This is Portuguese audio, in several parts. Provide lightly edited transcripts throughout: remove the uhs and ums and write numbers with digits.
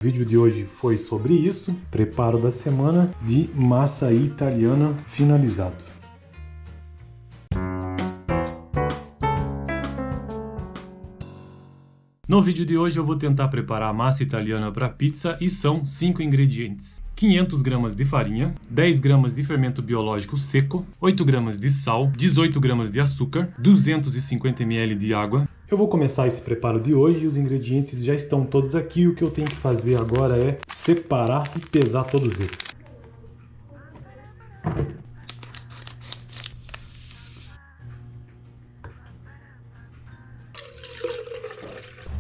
O vídeo de hoje foi sobre isso, preparo da semana de massa italiana finalizado. No vídeo de hoje eu vou tentar preparar a massa italiana para pizza e são 5 ingredientes. 500 gramas de farinha, 10 gramas de fermento biológico seco, 8 gramas de sal, 18 gramas de açúcar, 250 ml de água. Eu vou começar esse preparo de hoje e os ingredientes já estão todos aqui. O que eu tenho que fazer agora é separar e pesar todos eles.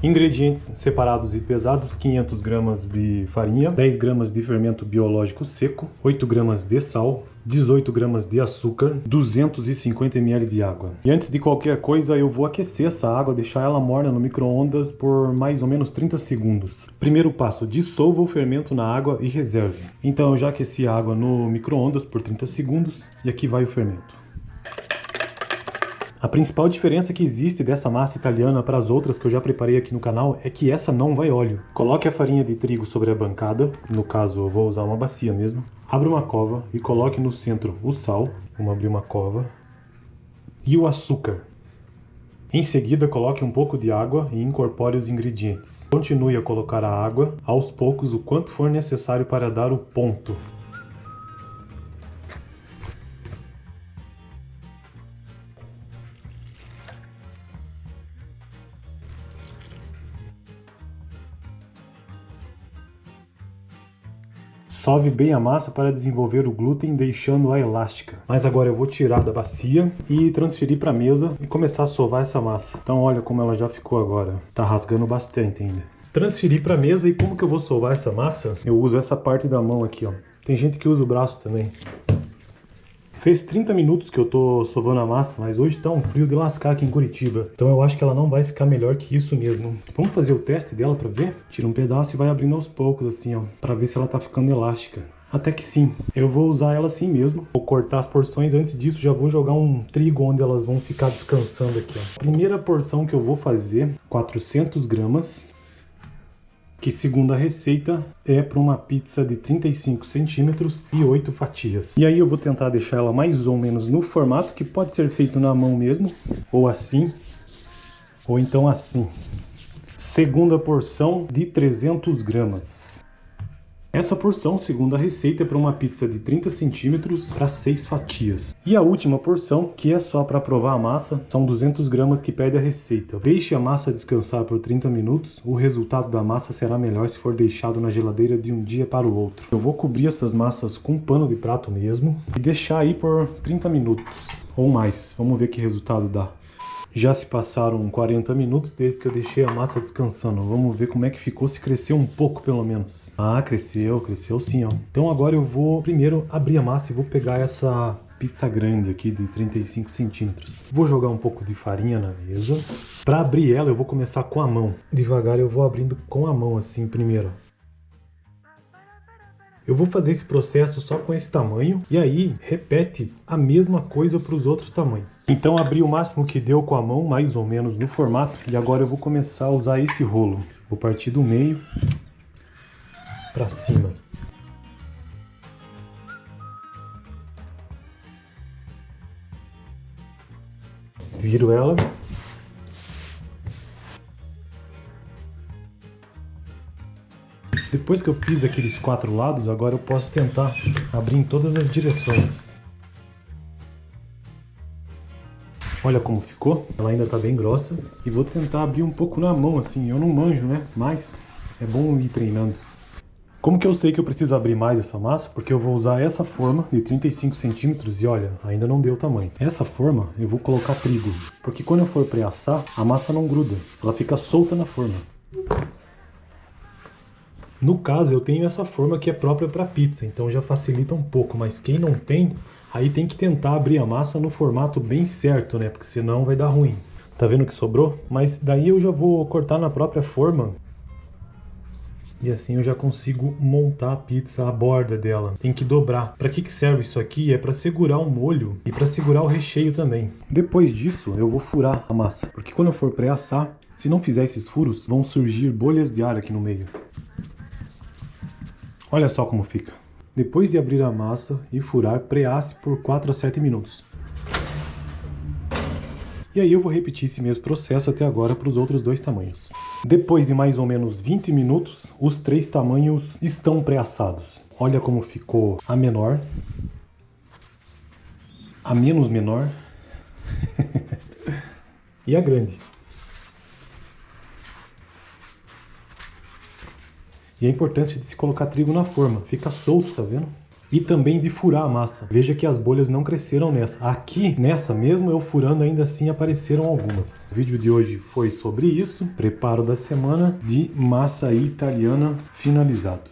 Ingredientes separados e pesados: 500 gramas de farinha, 10 gramas de fermento biológico seco, 8 gramas de sal, 18 gramas de açúcar, 250 ml de água. E antes de qualquer coisa eu vou aquecer essa água, deixar ela morna no micro-ondas por mais ou menos 30 segundos. Primeiro passo: dissolva o fermento na água e reserve. Então eu já aqueci a água no micro-ondas por 30 segundos e aqui vai o fermento. A principal diferença que existe dessa massa italiana para as outras que eu já preparei aqui no canal é que essa não vai óleo. Coloque a farinha de trigo sobre a bancada, no caso eu vou usar uma bacia mesmo. Abra uma cova e coloque no centro o sal, vamos abrir uma cova, e o açúcar. Em seguida coloque um pouco de água e incorpore os ingredientes. Continue a colocar a água aos poucos o quanto for necessário para dar o ponto. Sove bem a massa para desenvolver o glúten, deixando-a elástica. Mas agora eu vou tirar da bacia e transferir para a mesa e começar a sovar essa massa. Então olha como ela já ficou agora. Tá rasgando bastante ainda. Transferi para a mesa e como que eu vou sovar essa massa? Eu uso essa parte da mão aqui, ó. Tem gente que usa o braço também. Fez 30 minutos que eu tô sovando a massa, mas hoje tá um frio de lascar aqui em Curitiba. Então eu acho que ela não vai ficar melhor que isso mesmo. Vamos fazer o teste dela pra ver? Tira um pedaço e vai abrindo aos poucos assim, ó, pra ver se ela tá ficando elástica. Até que sim. Eu vou usar ela assim mesmo. Vou cortar as porções. Antes disso já vou jogar um trigo onde elas vão ficar descansando aqui, ó. Primeira porção que eu vou fazer, 400 gramas. Que segundo a receita é para uma pizza de 35 centímetros e 8 fatias. E aí eu vou tentar deixar ela mais ou menos no formato, que pode ser feito na mão mesmo, ou assim, ou então assim. Segunda porção de 300 gramas. Essa porção, segundo a receita, é para uma pizza de 30 centímetros para 6 fatias. E a última porção, que é só para provar a massa, são 200 gramas que pede a receita. Deixe a massa descansar por 30 minutos. O resultado da massa será melhor se for deixado na geladeira de um dia para o outro. Eu vou cobrir essas massas com pano de prato mesmo e deixar aí por 30 minutos ou mais. Vamos ver que resultado dá. Já se passaram 40 minutos desde que eu deixei a massa descansando. Vamos ver como é que ficou, se cresceu um pouco pelo menos. Ah, cresceu sim, ó. Então agora eu vou primeiro abrir a massa e vou pegar essa pizza grande aqui de 35 centímetros. Vou jogar um pouco de farinha na mesa. Para abrir ela eu vou começar com a mão. Devagar eu vou abrindo com a mão assim primeiro. Eu vou fazer esse processo só com esse tamanho e aí repete a mesma coisa para os outros tamanhos. Então abri o máximo que deu com a mão, mais ou menos no formato, e agora eu vou começar a usar esse rolo. Vou partir do meio para cima. Viro ela. Depois que eu fiz aqueles 4 lados, agora eu posso tentar abrir em todas as direções. Olha como ficou, ela ainda tá bem grossa. E vou tentar abrir um pouco na mão assim, eu não manjo, né? Mas é bom ir treinando. Como que eu sei que eu preciso abrir mais essa massa? Porque eu vou usar essa forma de 35 centímetros e olha, ainda não deu tamanho. Essa forma eu vou colocar trigo, porque quando eu for pré-assar, a massa não gruda, ela fica solta na forma. No caso, eu tenho essa forma que é própria para pizza, então já facilita um pouco, mas quem não tem, aí tem que tentar abrir a massa no formato bem certo, né? Porque senão vai dar ruim. Tá vendo que sobrou? Mas daí eu já vou cortar na própria forma. E assim eu já consigo montar a pizza, a borda dela. Tem que dobrar. Para que serve isso aqui? É para segurar o molho e para segurar o recheio também. Depois disso, eu vou furar a massa, porque quando eu for pré-assar, se não fizer esses furos, vão surgir bolhas de ar aqui no meio. Olha só como fica. Depois de abrir a massa e furar, pré-asse por 4 a 7 minutos. E aí eu vou repetir esse mesmo processo até agora para os outros dois tamanhos. Depois de mais ou menos 20 minutos, os 3 tamanhos estão pré-assados. Olha como ficou a menor, a menos menor e a grande. E é importante de se colocar trigo na forma, fica solto, tá vendo? E também de furar a massa. Veja que as bolhas não cresceram nessa. Aqui, nessa mesmo, eu furando, ainda assim apareceram algumas. O vídeo de hoje foi sobre isso. Preparo da semana de massa italiana finalizado.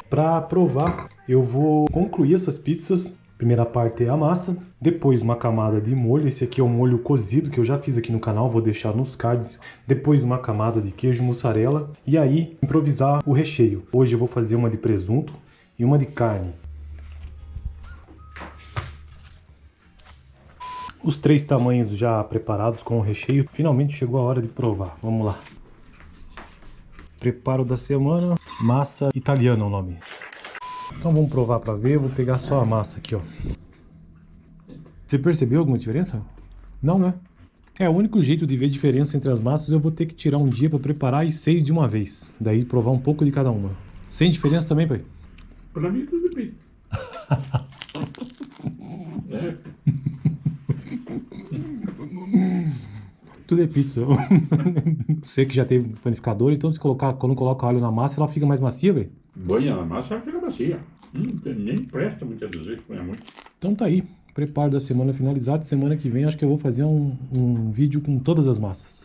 Para provar, eu vou concluir essas pizzas. Primeira parte é a massa, depois uma camada de molho, esse aqui é o molho cozido que eu já fiz aqui no canal, vou deixar nos cards. Depois uma camada de queijo mussarela e aí improvisar o recheio. Hoje eu vou fazer uma de presunto e uma de carne. Os 3 tamanhos já preparados com o recheio, finalmente chegou a hora de provar, vamos lá. Preparo da semana, massa italiana é o nome. Então vamos provar para ver, eu vou pegar só a massa aqui, ó. Você percebeu alguma diferença? Não, né? É, o único jeito de ver diferença entre as massas eu vou ter que tirar um dia para preparar e 6 de uma vez. Daí provar um pouco de cada uma. Sem diferença também, pai? Pra mim tudo bem. É. Tudo é pizza. Você que já teve panificador, então se colocar, quando coloca óleo na massa, ela fica mais macia, velho? Banha na massa, ela fica macia. Nem presta muitas vezes, põe muito. Então tá aí, preparo da semana finalizado. Semana que vem acho que eu vou fazer um vídeo com todas as massas.